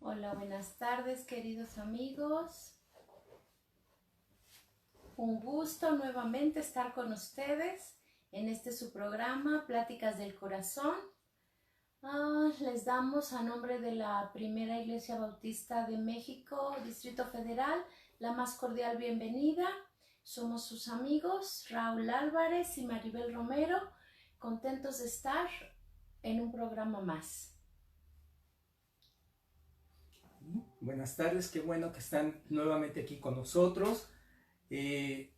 Hola, buenas tardes, queridos amigos. Un gusto nuevamente estar con ustedes en este su programa, Pláticas del Corazón. Les damos a nombre de la Primera Iglesia Bautista de México, Distrito Federal, la más cordial bienvenida. Somos sus amigos Raúl Álvarez y Maribel Romero, contentos de estar en un programa más. Buenas tardes, qué bueno que están nuevamente aquí con nosotros.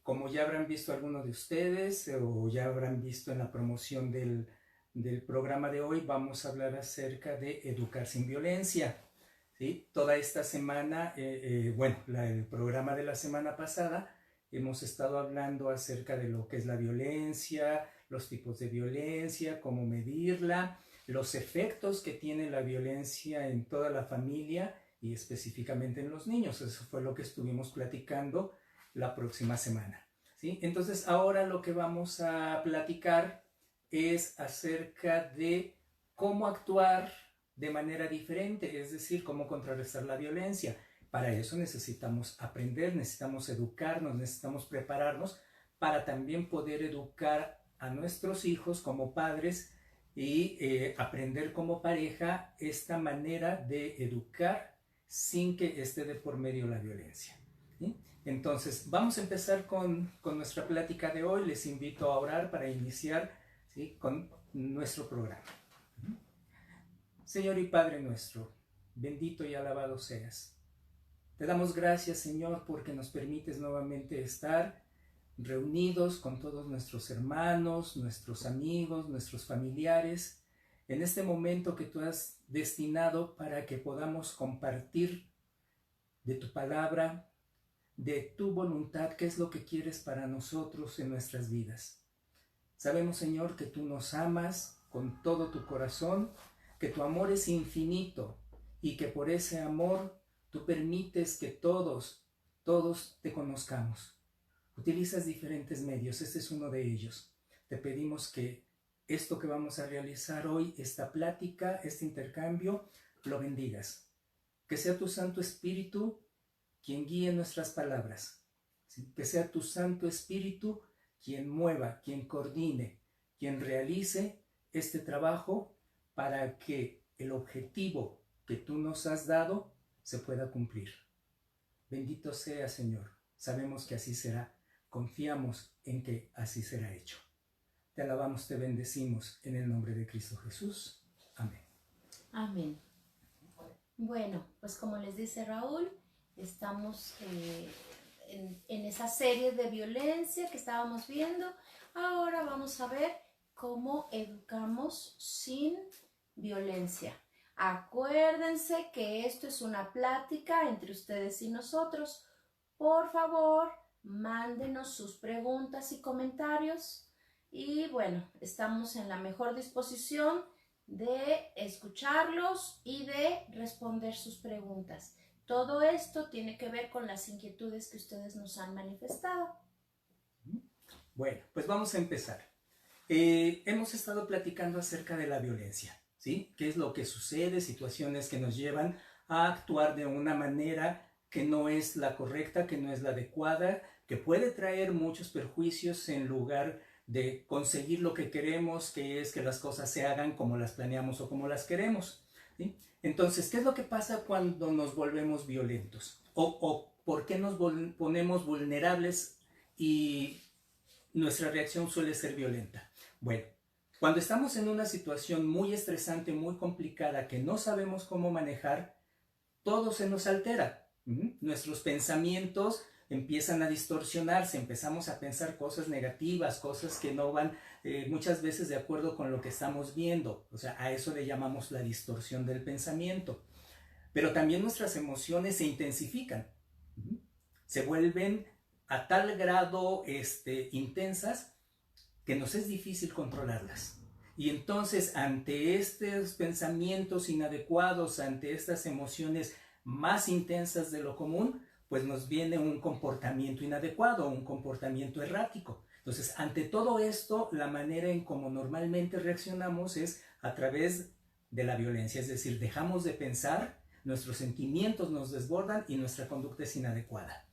Como ya habrán visto algunos de ustedes o ya habrán visto en la promoción del programa de hoy, vamos a hablar acerca de educar sin violencia. ¿Sí? Toda esta semana, el programa de la semana pasada, hemos estado hablando acerca de lo que es la violencia, los tipos de violencia, cómo medirla, los efectos que tiene la violencia en toda la familia y específicamente en los niños. Eso fue lo que estuvimos platicando la próxima semana, ¿sí? Entonces ahora lo que vamos a platicar es acerca de cómo actuar de manera diferente, es decir, cómo contrarrestar la violencia. Para eso necesitamos aprender, necesitamos educarnos, necesitamos prepararnos para también poder educar a nuestros hijos como padres y aprender como pareja esta manera de educar sin que esté de por medio la violencia, ¿sí? Entonces, vamos a empezar con nuestra plática de hoy. Les invito a orar para iniciar, ¿sí?, con nuestro programa. Señor y Padre nuestro, bendito y alabado seas. Te damos gracias, Señor, porque nos permites nuevamente estar reunidos con todos nuestros hermanos, nuestros amigos, nuestros familiares, en este momento que tú has destinado para que podamos compartir de tu palabra, de tu voluntad, qué es lo que quieres para nosotros en nuestras vidas. Sabemos, Señor, que tú nos amas con todo tu corazón, que tu amor es infinito y que por ese amor tú permites que todos te conozcamos. Utilizas diferentes medios, este es uno de ellos. Te pedimos que esto que vamos a realizar hoy, esta plática, este intercambio, lo bendigas. Que sea tu Santo Espíritu quien guíe nuestras palabras, ¿sí? Que sea tu Santo Espíritu quien mueva, quien coordine, quien realice este trabajo para que el objetivo que tú nos has dado se pueda cumplir. Bendito sea, Señor. Sabemos que así será. Confiamos en que así será hecho. Te alabamos, te bendecimos en el nombre de Cristo Jesús. Amén. Amén. Bueno, pues como les dice Raúl, estamos en esa serie de violencia que estábamos viendo. Ahora vamos a ver cómo educamos sin violencia. Acuérdense que esto es una plática entre ustedes y nosotros. Por favor, mándenos sus preguntas y comentarios. Y bueno, estamos en la mejor disposición de escucharlos y de responder sus preguntas. Todo esto tiene que ver con las inquietudes que ustedes nos han manifestado. Bueno, pues vamos a empezar. Hemos estado platicando acerca de la violencia, ¿sí? ¿Qué es lo que sucede? Situaciones que nos llevan a actuar de una manera que no es la correcta, que no es la adecuada, que puede traer muchos perjuicios en lugar de conseguir lo que queremos, que es que las cosas se hagan como las planeamos o como las queremos, ¿sí? Entonces, ¿qué es lo que pasa cuando nos volvemos violentos? ¿O por qué nos ponemos vulnerables y nuestra reacción suele ser violenta? Bueno, cuando estamos en una situación muy estresante, muy complicada, que no sabemos cómo manejar, todo se nos altera. Nuestros pensamientos empiezan a distorsionarse, empezamos a pensar cosas negativas, cosas que no van muchas veces de acuerdo con lo que estamos viendo. O sea, a eso le llamamos la distorsión del pensamiento. Pero también nuestras emociones se intensifican, se vuelven a tal grado intensas que nos es difícil controlarlas. Y entonces, ante estos pensamientos inadecuados, ante estas emociones más intensas de lo común, pues nos viene un comportamiento inadecuado, un comportamiento errático. Entonces, ante todo esto, la manera en cómo normalmente reaccionamos es a través de la violencia, es decir, dejamos de pensar, nuestros sentimientos nos desbordan y nuestra conducta es inadecuada.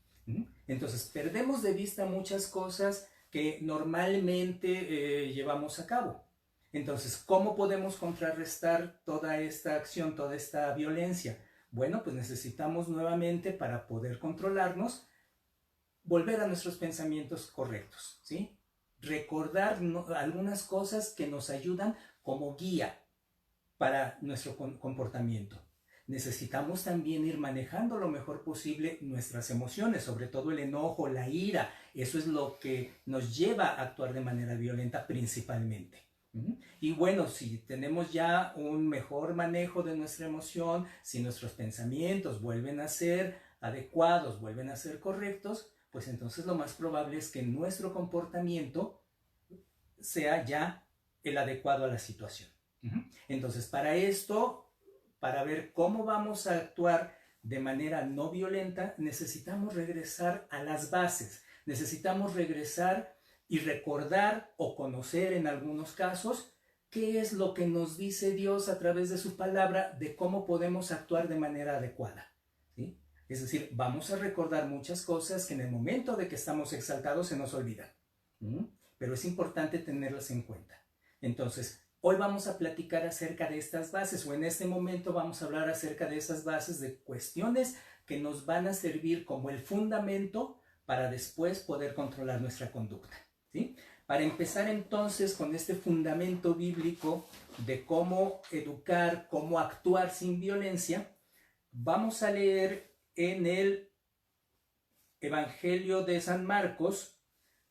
Entonces, perdemos de vista muchas cosas que normalmente llevamos a cabo. Entonces, ¿cómo podemos contrarrestar toda esta acción, toda esta violencia? Bueno, pues necesitamos nuevamente, para poder controlarnos, volver a nuestros pensamientos correctos, ¿sí? Recordar algunas cosas que nos ayudan como guía para nuestro comportamiento. Necesitamos también ir manejando lo mejor posible nuestras emociones, sobre todo el enojo, la ira. Eso es lo que nos lleva a actuar de manera violenta principalmente. Y bueno, si tenemos ya un mejor manejo de nuestra emoción, si nuestros pensamientos vuelven a ser adecuados, vuelven a ser correctos, pues entonces lo más probable es que nuestro comportamiento sea ya el adecuado a la situación. Entonces, para esto, para ver cómo vamos a actuar de manera no violenta, necesitamos regresar a las bases. Necesitamos regresar y recordar o conocer en algunos casos qué es lo que nos dice Dios a través de su palabra de cómo podemos actuar de manera adecuada, ¿sí? Es decir, vamos a recordar muchas cosas que en el momento de que estamos exaltados se nos olvidan, pero es importante tenerlas en cuenta. Entonces, hoy vamos a platicar acerca de estas bases, o en este momento vamos a hablar acerca de esas bases de cuestiones que nos van a servir como el fundamento para después poder controlar nuestra conducta, ¿sí? Para empezar entonces con este fundamento bíblico de cómo educar, cómo actuar sin violencia, vamos a leer en el Evangelio de San Marcos,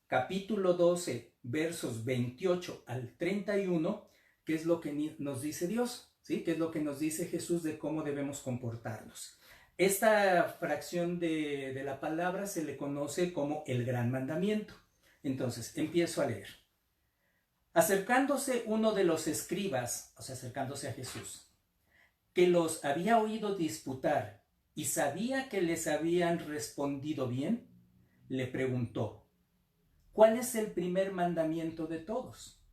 capítulo 12, versos 28 al 31, qué es lo que nos dice Dios, ¿sí? Qué es lo que nos dice Jesús de cómo debemos comportarnos. Esta fracción de la palabra se le conoce como el gran mandamiento. Entonces, empiezo a leer. Acercándose uno de los escribas, o sea, acercándose a Jesús, que los había oído disputar y sabía que les habían respondido bien, le preguntó: ¿cuál es el primer mandamiento de todos?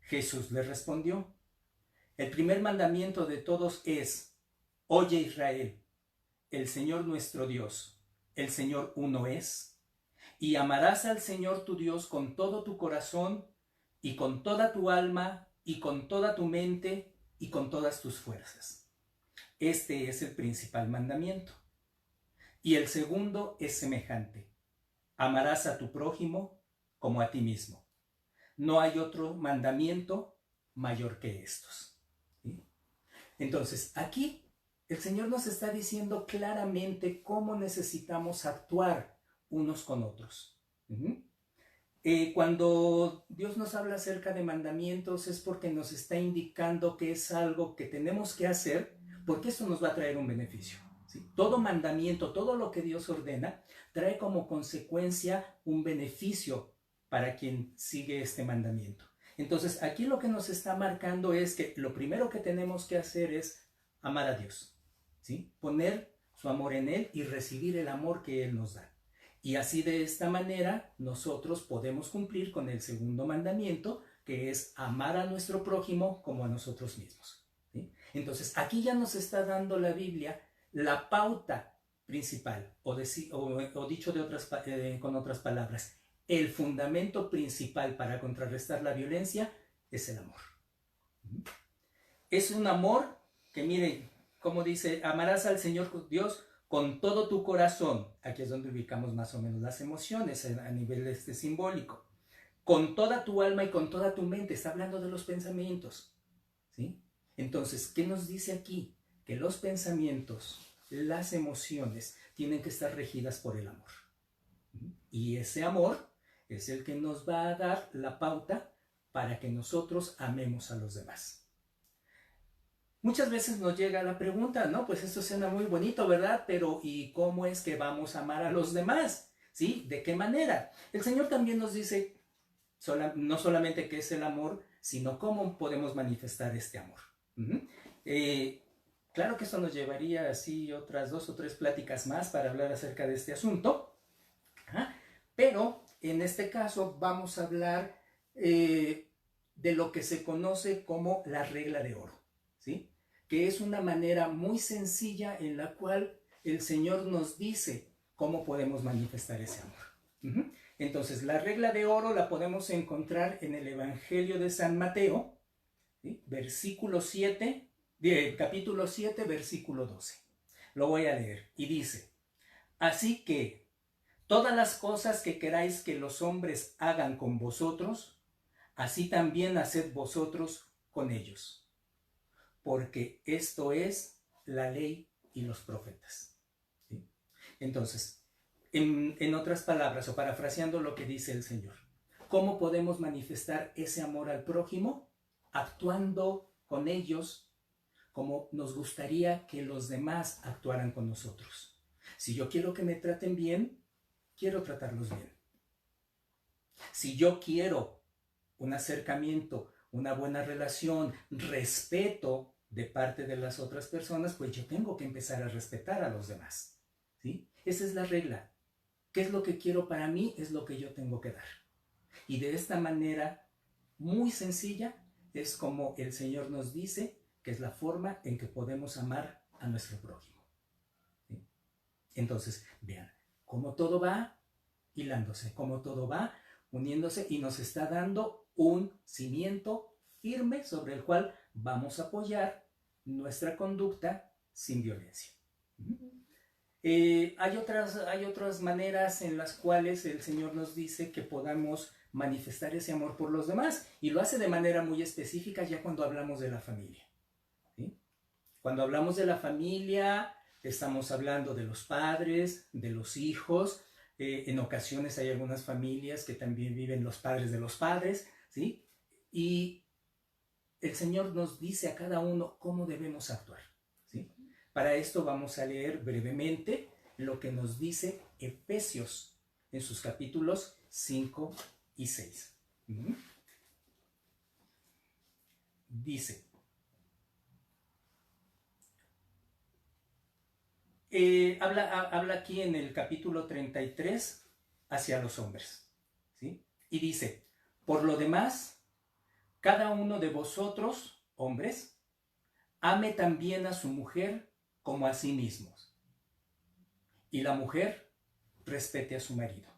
Jesús le respondió: el primer mandamiento de todos es: oye Israel, el Señor nuestro Dios, el Señor uno es, y amarás al Señor tu Dios con todo tu corazón y con toda tu alma y con toda tu mente y con todas tus fuerzas. Este es el principal mandamiento. Y el segundo es semejante: amarás a tu prójimo como a ti mismo. No hay otro mandamiento mayor que estos. ¿Sí? Entonces, aquí el Señor nos está diciendo claramente cómo necesitamos actuar unos con otros. Cuando Dios nos habla acerca de mandamientos es porque nos está indicando que es algo que tenemos que hacer, porque esto nos va a traer un beneficio, ¿sí? Todo mandamiento, todo lo que Dios ordena, trae como consecuencia un beneficio para quien sigue este mandamiento. Entonces, aquí lo que nos está marcando es que lo primero que tenemos que hacer es amar a Dios, ¿sí? Poner su amor en Él y recibir el amor que Él nos da. Y así, de esta manera, nosotros podemos cumplir con el segundo mandamiento, que es amar a nuestro prójimo como a nosotros mismos, ¿sí? Entonces, aquí ya nos está dando la Biblia la pauta principal, o dicho con otras palabras, el fundamento principal para contrarrestar la violencia es el amor. Es un amor que, miren, como dice, amarás al Señor Dios con todo tu corazón. Aquí es donde ubicamos más o menos las emociones a nivel simbólico. Con toda tu alma y con toda tu mente. Está hablando de los pensamientos, ¿sí? Entonces, ¿qué nos dice aquí? Que los pensamientos, las emociones, tienen que estar regidas por el amor. Y ese amor es el que nos va a dar la pauta para que nosotros amemos a los demás. Muchas veces nos llega la pregunta, ¿no? Pues esto suena muy bonito, ¿verdad? Pero ¿y cómo es que vamos a amar a los demás? ¿Sí? ¿De qué manera? El Señor también nos dice no solamente qué es el amor, sino cómo podemos manifestar este amor. Claro que eso nos llevaría así otras 2 o 3 pláticas más para hablar acerca de este asunto. Pero en este caso vamos a hablar de lo que se conoce como la regla de oro, ¿sí? que es una manera muy sencilla en la cual el Señor nos dice cómo podemos manifestar ese amor. Entonces, la regla de oro la podemos encontrar en el Evangelio de San Mateo, ¿sí? Capítulo 7, versículo 12. Lo voy a leer y dice: así que todas las cosas que queráis que los hombres hagan con vosotros, así también haced vosotros con ellos, porque esto es la ley y los profetas. ¿Sí? Entonces, en otras palabras, o parafraseando lo que dice el Señor, ¿cómo podemos manifestar ese amor al prójimo? Actuando con ellos como nos gustaría que los demás actuaran con nosotros. Si yo quiero que me traten bien, quiero tratarlos bien. Si yo quiero un acercamiento, una buena relación, respeto de parte de las otras personas, pues yo tengo que empezar a respetar a los demás. ¿Sí? Esa es la regla. ¿Qué es lo que quiero para mí? Es lo que yo tengo que dar. Y de esta manera muy sencilla es como el Señor nos dice que es la forma en que podemos amar a nuestro prójimo. ¿Sí? Entonces, vean, cómo todo va hilándose, cómo todo va uniéndose y nos está dando un cimiento firme sobre el cual vamos a apoyar nuestra conducta sin violencia. Hay otras maneras en las cuales el Señor nos dice que podamos manifestar ese amor por los demás, y lo hace de manera muy específica ya cuando hablamos de la familia. ¿Sí? Cuando hablamos de la familia, estamos hablando de los padres, de los hijos. En ocasiones hay algunas familias que también viven los padres de los padres, ¿sí? Y el Señor nos dice a cada uno cómo debemos actuar, ¿sí? Para esto vamos a leer brevemente lo que nos dice Efesios en sus capítulos 5 y 6. Dice: habla aquí en el capítulo 33 hacia los hombres, ¿sí? Y dice: por lo demás, cada uno de vosotros, hombres, ame también a su mujer como a sí mismos, y la mujer respete a su marido.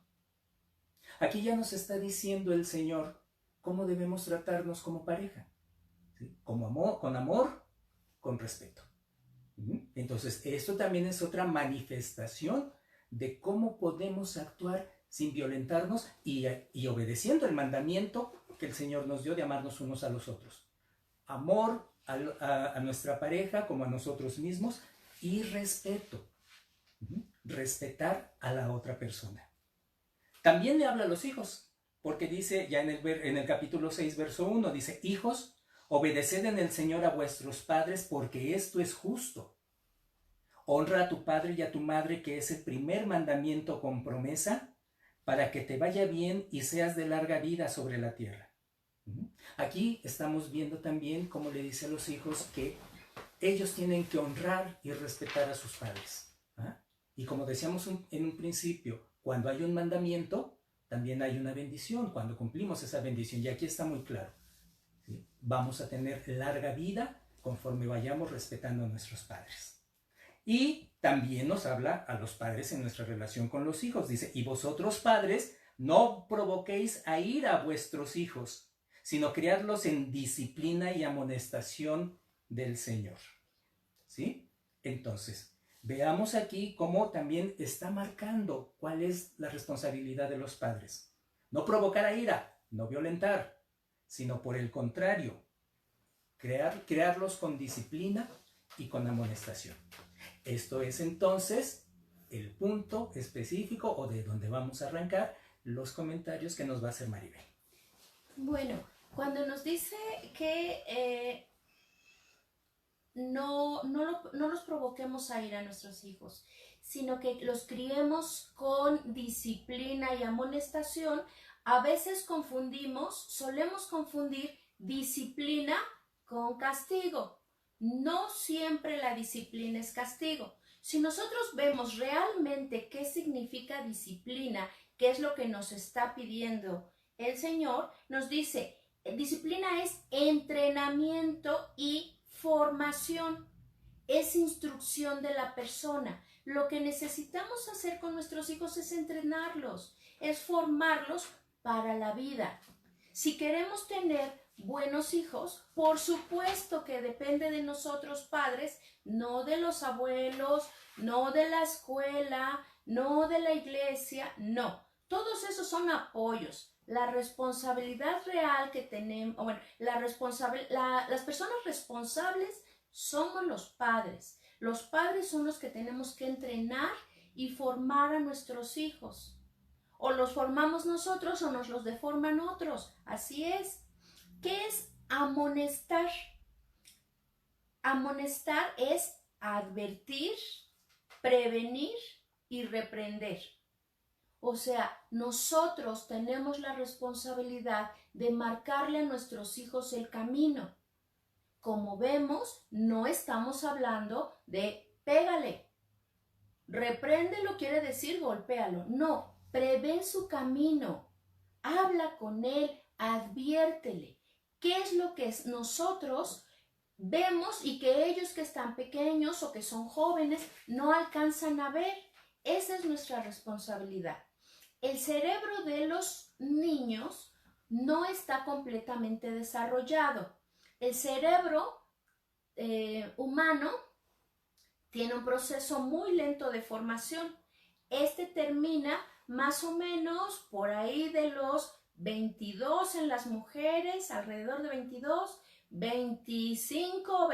Aquí ya nos está diciendo el Señor cómo debemos tratarnos como pareja, ¿sí? Con amor, con respeto. Entonces, esto también es otra manifestación de cómo podemos actuar sin violentarnos y obedeciendo el mandamiento que el Señor nos dio de amarnos unos a los otros. Amor a nuestra pareja como a nosotros mismos y respeto. Respetar a la otra persona. También le habla a los hijos, porque dice ya en el capítulo 6, verso 1, dice: hijos, obedeced en el Señor a vuestros padres, porque esto es justo. Honra a tu padre y a tu madre, que es el primer mandamiento con promesa, para que te vaya bien y seas de larga vida sobre la tierra. Aquí estamos viendo también cómo le dice a los hijos que ellos tienen que honrar y respetar a sus padres. Y como decíamos en un principio, cuando hay un mandamiento, también hay una bendición, cuando cumplimos esa bendición. Y aquí está muy claro, ¿sí? Vamos a tener larga vida conforme vayamos respetando a nuestros padres. Y también nos habla a los padres en nuestra relación con los hijos. Dice: y vosotros, padres, no provoquéis a ira a vuestros hijos, sino criadlos en disciplina y amonestación del Señor. ¿Sí? Entonces, veamos aquí cómo también está marcando cuál es la responsabilidad de los padres. No provocar a ira, no violentar, sino por el contrario, crearlos con disciplina y con amonestación. Esto es entonces el punto específico o de donde vamos a arrancar los comentarios que nos va a hacer Maribel. Bueno, cuando nos dice que no los provoquemos a ir a nuestros hijos, sino que los criemos con disciplina y amonestación, a veces solemos confundir disciplina con castigo. No siempre la disciplina es castigo. Si nosotros vemos realmente qué significa disciplina, qué es lo que nos está pidiendo el Señor, nos dice: disciplina es entrenamiento y formación, es instrucción de la persona. Lo que necesitamos hacer con nuestros hijos es entrenarlos, es formarlos para la vida. Si queremos tener buenos hijos, por supuesto que depende de nosotros padres, no de los abuelos, no de la escuela, no de la iglesia, no. Todos esos son apoyos. La responsabilidad real que tenemos, bueno, las personas responsables somos los padres. Los padres son los que tenemos que entrenar y formar a nuestros hijos. O los formamos nosotros o nos los deforman otros. Así es. ¿Qué es amonestar? Amonestar es advertir, prevenir y reprender. O sea, nosotros tenemos la responsabilidad de marcarle a nuestros hijos el camino. Como vemos, no estamos hablando de pégale. Repréndelo quiere decir golpéalo. No, prevé su camino. Habla con él, adviértele. ¿Qué es lo que nosotros vemos y que ellos que están pequeños o que son jóvenes no alcanzan a ver? Esa es nuestra responsabilidad. El cerebro de los niños no está completamente desarrollado. El cerebro humano tiene un proceso muy lento de formación. Este termina más o menos por ahí de los 22 en las mujeres, alrededor de 22, 25,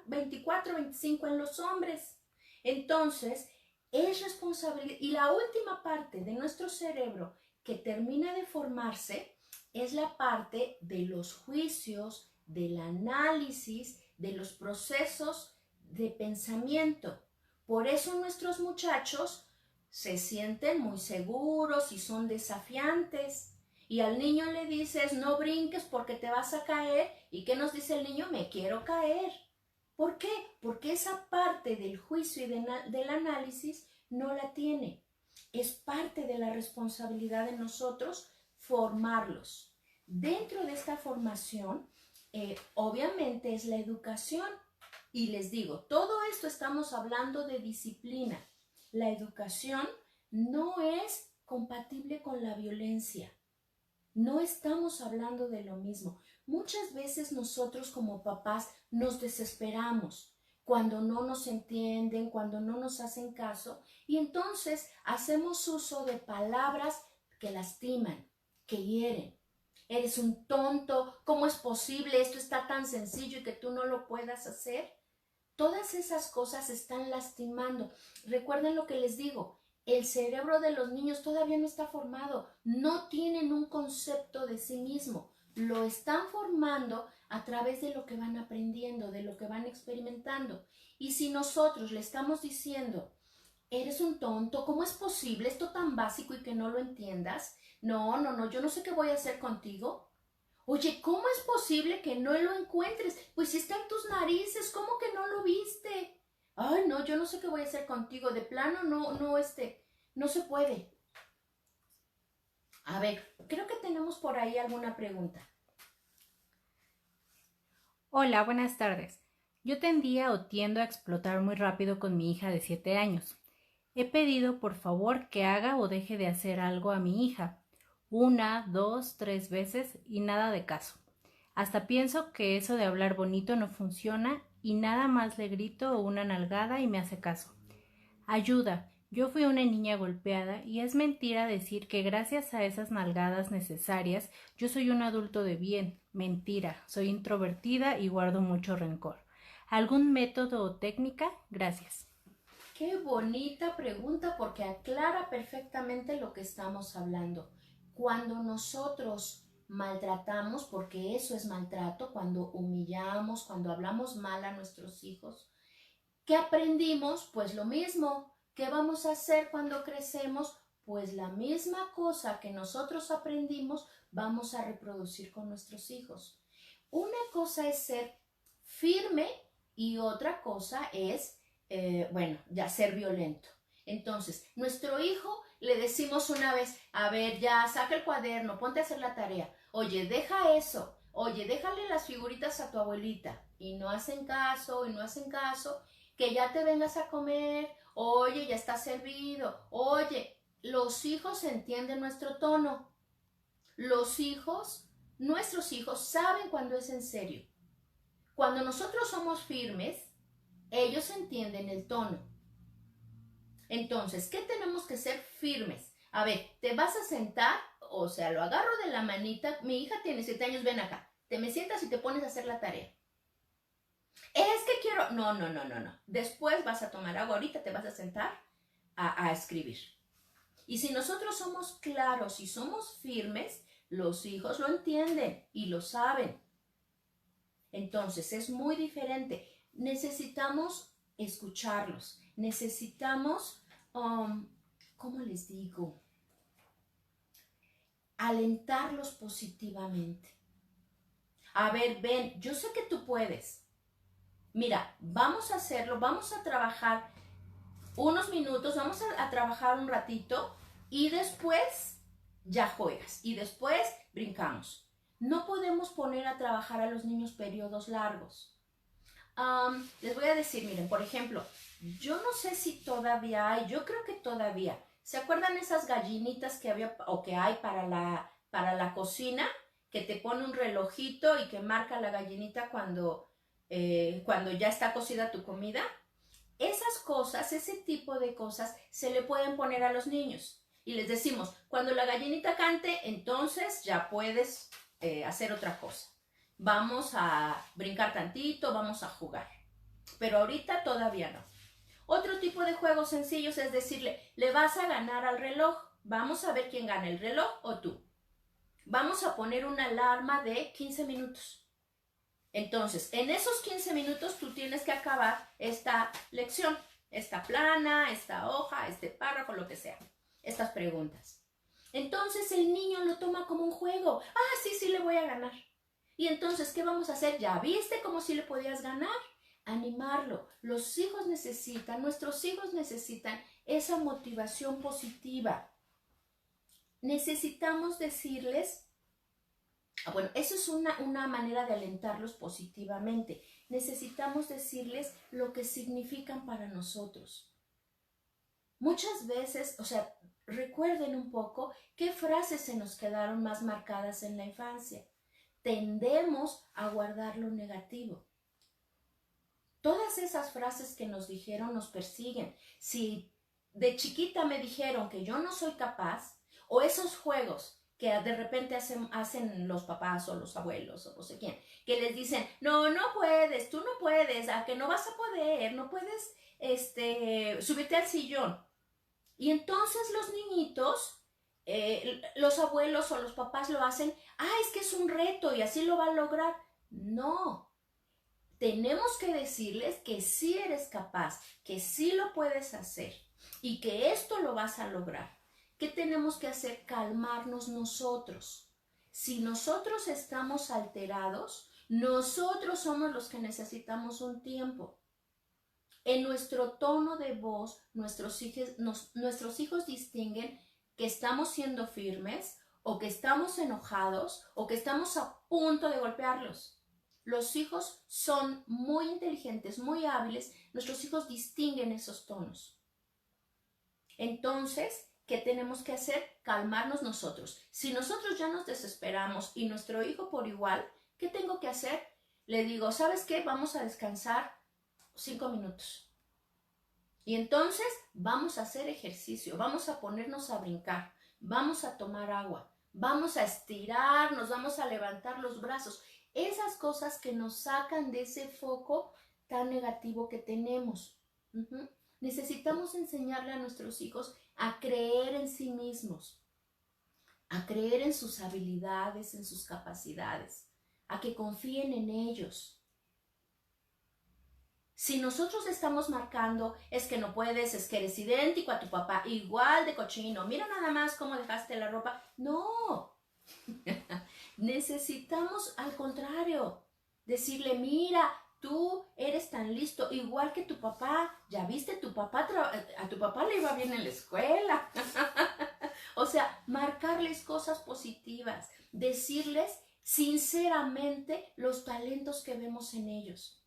24, 25 en los hombres. Entonces, es responsabilidad. Y la última parte de nuestro cerebro que termina de formarse es la parte de los juicios, del análisis, de los procesos de pensamiento. Por eso nuestros muchachos se sienten muy seguros y son desafiantes. Y al niño le dices, no brinques porque te vas a caer. ¿Y qué nos dice el niño? Me quiero caer. ¿Por qué? Porque esa parte del juicio y del análisis no la tiene. Es parte de la responsabilidad de nosotros formarlos. Dentro de esta formación, obviamente es la educación. Y les digo, todo esto estamos hablando de disciplina. La educación no es compatible con la violencia. No estamos hablando de lo mismo. Muchas veces nosotros como papás nos desesperamos cuando no nos entienden, cuando no nos hacen caso, y entonces hacemos uso de palabras que lastiman, que hieren. Eres un tonto, ¿cómo es posible? Esto está tan sencillo y que tú no lo puedas hacer. Todas esas cosas están lastimando. Recuerden lo que les digo, el cerebro de los niños todavía no está formado, no tienen un concepto de sí mismo, lo están formando a través de lo que van aprendiendo, de lo que van experimentando. Y si nosotros le estamos diciendo, eres un tonto, ¿cómo es posible esto tan básico y que no lo entiendas? No, yo no sé qué voy a hacer contigo. Oye, ¿cómo es posible que no lo encuentres? Pues si está en tus narices, ¿cómo que no lo viste? Ay, no, yo no sé qué voy a hacer contigo. De plano, no se puede. A ver, creo que tenemos por ahí alguna pregunta. Hola, buenas tardes. Yo tendía o tiendo a explotar muy rápido con mi hija de 7 años. He pedido por favor que haga o deje de hacer algo a mi hija. 1, 2, 3 veces y nada de caso. Hasta pienso que eso de hablar bonito no funciona y nada más le grito o una nalgada y me hace caso. Ayuda, yo fui una niña golpeada y es mentira decir que gracias a esas nalgadas necesarias yo soy un adulto de bien. Mentira, soy introvertida y guardo mucho rencor. ¿Algún método o técnica? Gracias. Qué bonita pregunta porque aclara perfectamente lo que estamos hablando. Cuando nosotros maltratamos, porque eso es maltrato, cuando humillamos, cuando hablamos mal a nuestros hijos, ¿qué aprendimos? Pues lo mismo. ¿Qué vamos a hacer cuando crecemos? Pues la misma cosa que nosotros aprendimos vamos a reproducir con nuestros hijos. Una cosa es ser firme y otra cosa es, ya ser violento. Entonces, nuestro hijo le decimos una vez, a ver, ya saca el cuaderno, ponte a hacer la tarea. Oye, deja eso. oye, déjale las figuritas a tu abuelita, y no hacen caso, que ya te vengas a comer, oye, ya está servido, oye, los hijos entienden nuestro tono, nuestros hijos saben cuando es en serio. Cuando nosotros somos firmes, ellos entienden el tono. Entonces, ¿qué tenemos que ser firmes? A ver, te vas a sentar, o sea, lo agarro de la manita, mi hija tiene 7 años, ven acá, te me sientas y te pones a hacer la tarea. Es que quiero, no, después vas a tomar agua, ahorita te vas a sentar a escribir. Y si nosotros somos claros y somos firmes, los hijos lo entienden y lo saben. Entonces, es muy diferente. Necesitamos escucharlos, necesitamos, ¿cómo les digo? Alentarlos positivamente. A ver, ven, yo sé que tú puedes. Mira, vamos a hacerlo, vamos a trabajar unos minutos, vamos a trabajar un ratito y después ya juegas y después brincamos. No podemos poner a trabajar a los niños periodos largos. Les voy a decir, miren, por ejemplo, yo no sé si todavía hay, yo creo que todavía. ¿Se acuerdan esas gallinitas que había o que hay para la cocina? Que te pone un relojito y que marca la gallinita cuando ya está cocida tu comida. Esas cosas, ese tipo de cosas, se le pueden poner a los niños. Y les decimos, cuando la gallinita cante, entonces ya puedes hacer otra cosa. Vamos a brincar tantito, vamos a jugar. Pero ahorita todavía no. Otro tipo de juegos sencillos es decirle, le vas a ganar al reloj. Vamos a ver quién gana, el reloj o tú. Vamos a poner una alarma de 15 minutos. Entonces, en esos 15 minutos tú tienes que acabar esta lección, esta plana, esta hoja, este párrafo, lo que sea, estas preguntas. Entonces el niño lo toma como un juego. Sí, le voy a ganar. Y entonces, ¿qué vamos a hacer? ¿Ya viste cómo sí le podías ganar? Animarlo. Los hijos necesitan, nuestros hijos necesitan esa motivación positiva. Necesitamos decirles, bueno, eso es una manera de alentarlos positivamente. Necesitamos decirles lo que significan para nosotros. Muchas veces, o sea, recuerden un poco qué frases se nos quedaron más marcadas en la infancia. Tendemos a guardar lo negativo. Todas esas frases que nos dijeron nos persiguen. Si de chiquita me dijeron que yo no soy capaz, o esos juegos que de repente hacen los papás o los abuelos o no sé quién, que les dicen, no puedes, tú no puedes, a que no vas a poder, no puedes subirte al sillón. Y entonces los niñitos, los abuelos o los papás lo hacen, es que es un reto y así lo va a lograr. No, tenemos que decirles que sí eres capaz, que sí lo puedes hacer y que esto lo vas a lograr. ¿Qué tenemos que hacer? Calmarnos nosotros. Si nosotros estamos alterados, nosotros somos los que necesitamos un tiempo. En nuestro tono de voz, nuestros hijos distinguen que estamos siendo firmes o que estamos enojados o que estamos a punto de golpearlos. Los hijos son muy inteligentes, muy hábiles. Nuestros hijos distinguen esos tonos. Entonces, ¿qué tenemos que hacer? Calmarnos nosotros. Si nosotros ya nos desesperamos y nuestro hijo por igual, ¿qué tengo que hacer? Le digo, ¿sabes qué? Vamos a descansar 5 minutos. Y entonces vamos a hacer ejercicio, vamos a ponernos a brincar, vamos a tomar agua, vamos a estirarnos, vamos a levantar los brazos. Esas cosas que nos sacan de ese foco tan negativo que tenemos. Necesitamos enseñarle a nuestros hijos a creer en sí mismos, a creer en sus habilidades, en sus capacidades, a que confíen en ellos. Si nosotros estamos marcando, es que no puedes, es que eres idéntico a tu papá, igual de cochino, mira nada más cómo dejaste la ropa. No, necesitamos al contrario, decirle, mira, tú eres tan listo, igual que tu papá. ¿Ya viste? A tu papá le iba bien en la escuela. O sea, marcarles cosas positivas, decirles sinceramente los talentos que vemos en ellos.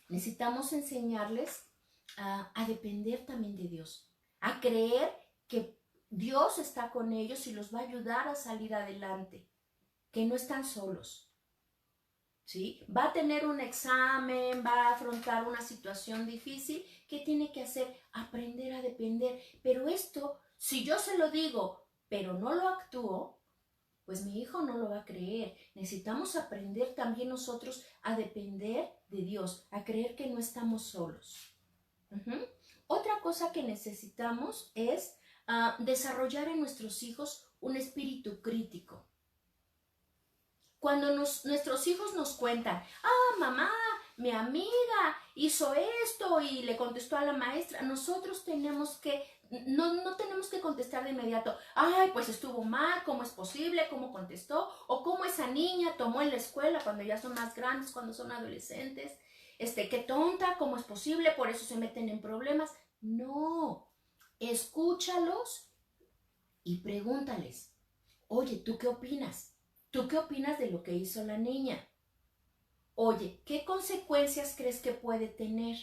Necesitamos enseñarles a depender también de Dios, a creer que Dios está con ellos y los va a ayudar a salir adelante, que no están solos. ¿Sí? Va a tener un examen, va a afrontar una situación difícil. ¿Qué tiene que hacer? Aprender a depender. Pero esto, si yo se lo digo, pero no lo actúo, pues mi hijo no lo va a creer. Necesitamos aprender también nosotros a depender de Dios, a creer que no estamos solos. Otra cosa que necesitamos es desarrollar en nuestros hijos un espíritu crítico. Cuando nuestros hijos nos cuentan, mamá, mi amiga hizo esto y le contestó a la maestra, nosotros tenemos que, no tenemos que contestar de inmediato, ay, pues estuvo mal, ¿cómo es posible? ¿Cómo contestó? O cómo esa niña tomó en la escuela cuando ya son más grandes, cuando son adolescentes, qué tonta, ¿cómo es posible? Por eso se meten en problemas. No, escúchalos y pregúntales, oye, ¿tú qué opinas? ¿Tú qué opinas de lo que hizo la niña? Oye, ¿qué consecuencias crees que puede tener?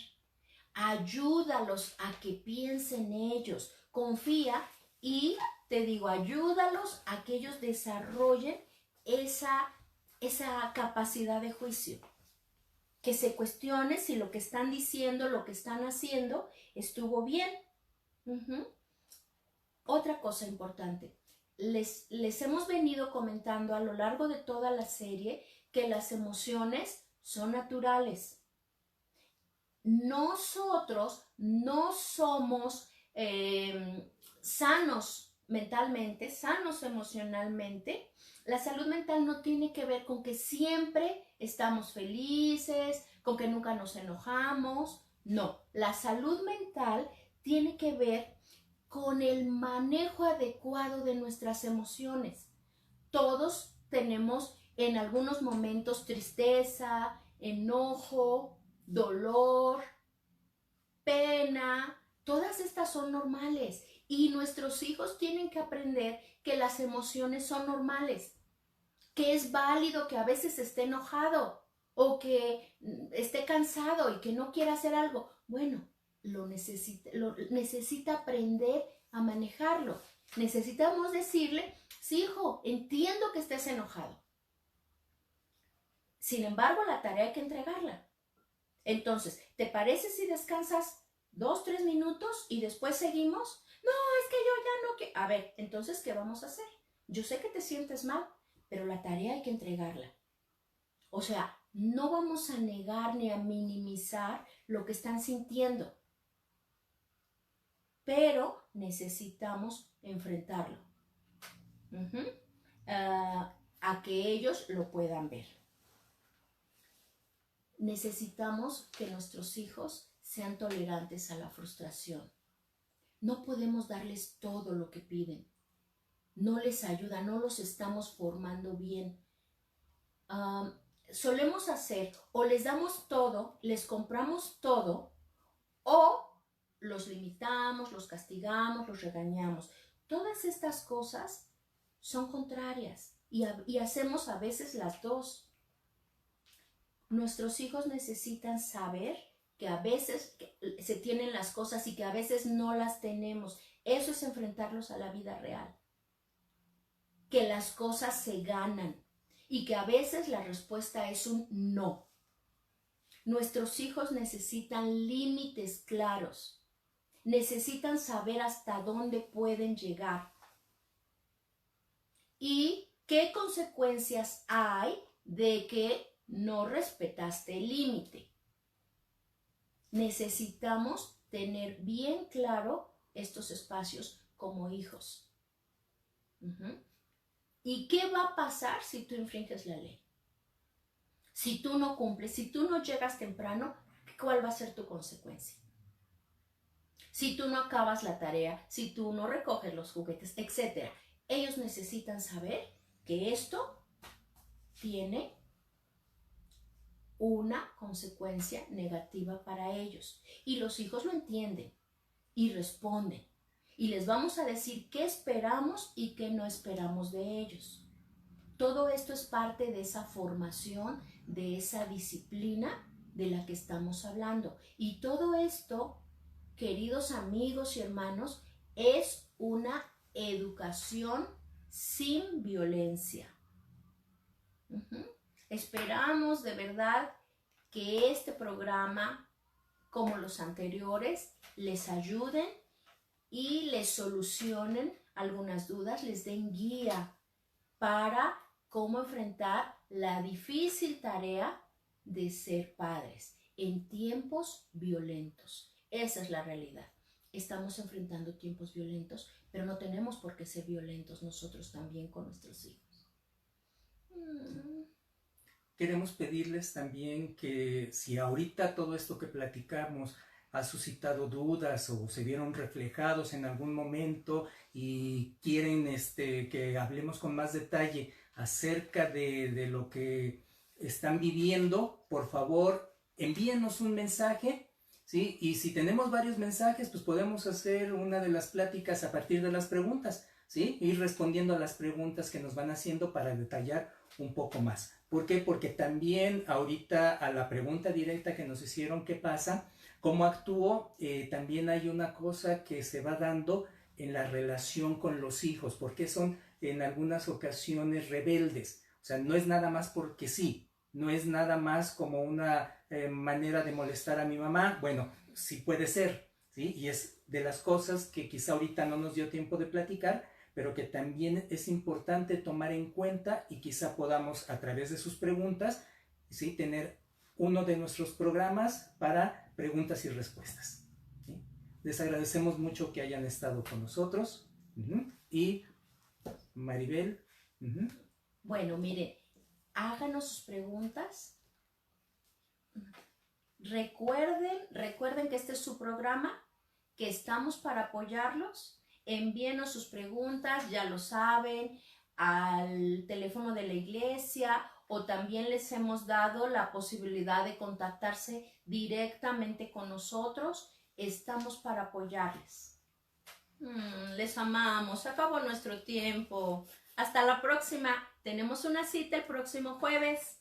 Ayúdalos a que piensen ellos. Confía y te digo, ayúdalos a que ellos desarrollen esa capacidad de juicio. Que se cuestione si lo que están diciendo, lo que están haciendo, estuvo bien. Otra cosa importante. Les hemos venido comentando a lo largo de toda la serie que las emociones son naturales. Nosotros no somos sanos mentalmente, sanos emocionalmente. La salud mental no tiene que ver con que siempre estamos felices, con que nunca nos enojamos. No, la salud mental tiene que ver con el manejo adecuado de nuestras emociones. Todos tenemos en algunos momentos tristeza, enojo, dolor, pena. Todas estas son normales y nuestros hijos tienen que aprender que las emociones son normales, que es válido que a veces esté enojado o que esté cansado y que no quiera hacer algo. Bueno, necesita aprender a manejarlo. Necesitamos decirle, sí, hijo, entiendo que estés enojado. Sin embargo, la tarea hay que entregarla. Entonces, ¿te parece si descansas 2-3 minutos y después seguimos? No, es que yo ya no quiero. A ver, entonces, ¿qué vamos a hacer? Yo sé que te sientes mal, pero la tarea hay que entregarla. O sea, no vamos a negar ni a minimizar lo que están sintiendo, pero necesitamos enfrentarlo a que ellos lo puedan ver. Necesitamos que nuestros hijos sean tolerantes a la frustración. No podemos darles todo lo que piden. No les ayuda, no los estamos formando bien. Solemos hacer o les damos todo, les compramos todo, o los limitamos, los castigamos, los regañamos. Todas estas cosas son contrarias y hacemos a veces las dos. Nuestros hijos necesitan saber que a veces se tienen las cosas y que a veces no las tenemos. Eso es enfrentarlos a la vida real. Que las cosas se ganan y que a veces la respuesta es un no. Nuestros hijos necesitan límites claros. Necesitan saber hasta dónde pueden llegar. ¿Y qué consecuencias hay de que no respetaste el límite? Necesitamos tener bien claro estos espacios como hijos. ¿Y qué va a pasar si tú infringes la ley? Si tú no cumples, si tú no llegas temprano, ¿cuál va a ser tu consecuencia? Si tú no acabas la tarea, si tú no recoges los juguetes, etc. Ellos necesitan saber que esto tiene una consecuencia negativa para ellos. Y los hijos lo entienden y responden. Y les vamos a decir qué esperamos y qué no esperamos de ellos. Todo esto es parte de esa formación, de esa disciplina de la que estamos hablando. Y todo esto, queridos amigos y hermanos, es una educación sin violencia. Esperamos de verdad que este programa, como los anteriores, les ayuden y les solucionen algunas dudas, les den guía para cómo enfrentar la difícil tarea de ser padres en tiempos violentos. Esa es la realidad. Estamos enfrentando tiempos violentos, pero no tenemos por qué ser violentos nosotros también con nuestros hijos. Queremos pedirles también que si ahorita todo esto que platicamos ha suscitado dudas o se vieron reflejados en algún momento y quieren que hablemos con más detalle acerca de lo que están viviendo, por favor, envíenos un mensaje, ¿sí? Y si tenemos varios mensajes, pues podemos hacer una de las pláticas a partir de las preguntas, ¿sí? Ir respondiendo a las preguntas que nos van haciendo para detallar un poco más. ¿Por qué? Porque también ahorita a la pregunta directa que nos hicieron, ¿qué pasa? ¿Cómo actúo? También hay una cosa que se va dando en la relación con los hijos, porque son en algunas ocasiones rebeldes. O sea, no es nada más porque sí, no es nada más como una manera de molestar a mi mamá. Bueno, sí puede ser, ¿sí? Y es de las cosas que quizá ahorita no nos dio tiempo de platicar, pero que también es importante tomar en cuenta y quizá podamos a través de sus preguntas, ¿sí?, tener uno de nuestros programas para preguntas y respuestas, ¿sí? Les agradecemos mucho que hayan estado con nosotros. Y Maribel. Bueno, mire, háganos sus preguntas. Recuerden que este es su programa, que estamos para apoyarlos. Envíenos sus preguntas, ya lo saben, al teléfono de la iglesia, o también les hemos dado la posibilidad de contactarse directamente con nosotros. Estamos para apoyarles. Les amamos. Acabó nuestro tiempo. Hasta la próxima. Tenemos una cita el próximo jueves.